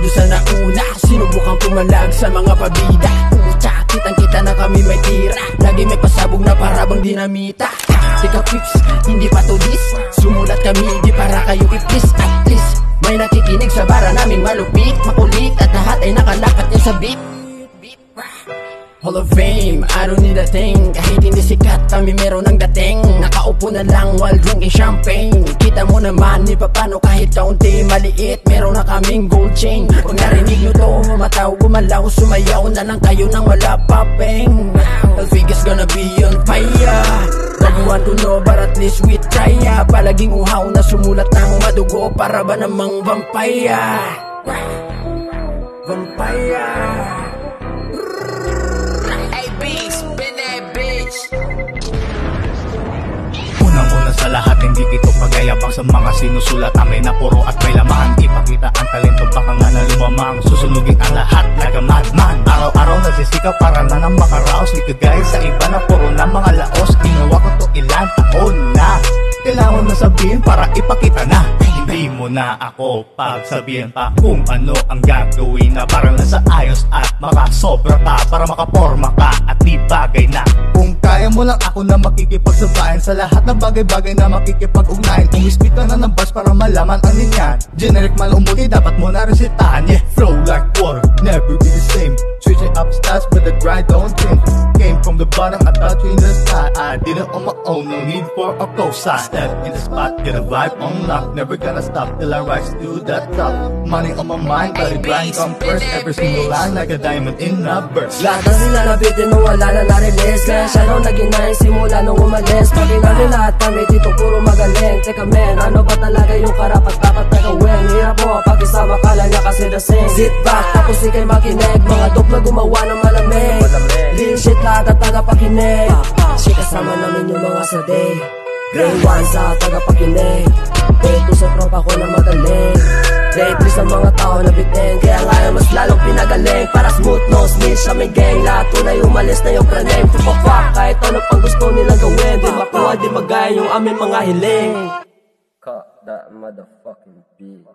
Diyos sa nauna, sinubukang pumalag sa mga pabida. Pucha, kitang-kita na kami may tira, lagi may pasabog na parabang dinamita. Tika pips, hindi pa to dis, sumulat kami di para kayo iplis. At least, may nakikinig sa bara naming malupit, makulit, at lahat ay nakalakat niya sa beat. Hall of Fame, I don't need a thing. Kahit hindi sikat, kami meron ng dating. Nakaupo na lang while drinking champagne. Kita mo naman, ni papano kahit kaunti maliit, meron na kaming gold chain. Pag narinig nyo to, mataw, gumalaw, sumayaw na lang kayo nang wala pa peng. Elfiga's gonna be on fire. Baguhan ko no, but at least we try. Palaging uhaw na sumulat ng madugo, para ba namang vampire? Vampire. Unang-una sa lahat, hindi ito pagyayabang sa mga sinusulat namin na puro at may lamahan. Ipakita ang talento, baka nga na lumamang susunugin ang lahat like a madman. Araw-araw nagsisika para na nang makaraos, di kagaya sa iba na puro na mga laos. Ginawa ko to ilang taon na, kailangan na sabihin para ipakita na. Hindi mo na ako pagsabihin pa kung ano ang gagawin na, para na sa ayos at makasobra ka, para makaporma ka at di bagay na. Kung kaya mo lang ako na makikipagsabayan sa lahat ng bagay-bagay na makikipag-ugnayan. Umispit ka na ng bars para malaman ang linyan. Generic man umuti, dapat mo na resitahan. Yeah, flow like water, never be the same. Switch it up stats but the grind don't change. Came from the bottom, I thought you in the sky. I did it on my own, no need for a cosign. Step in the spot, get a vibe on lock. Never gonna stop till I rise to the top. Money on my mind, but the grind come first. Every single line like a diamond in a burst. Lahat ng sinalabitin mo wala na na-release, kaya siya nung naging nice simula nung umalis. Pati namin lahat kami dito puro magaling. Teka men, ano ba talaga yung karapat dapat na gawin? Hirap mo pag-isama, kala niya kasi the same. Sit back, tapos ikay makinig, mga dok na gumawa ng malamig. Real shit lahat at tagapakinig. Shit, kasama namin yung mga sa day. Grade 1 sa tagapakinig, grade 2 sa tropa ko na magaling, grade 3 sa mga tao na bitin. Kaya ngayon mas lalong pinagaling, para smooth no snitch sa may gang. Lahat tunay umalis na yung praname. Fuck, kahit ano pang gusto nilang gawin, di makuha, di magaya yung aming mga hiling. Cut that motherfucking beat.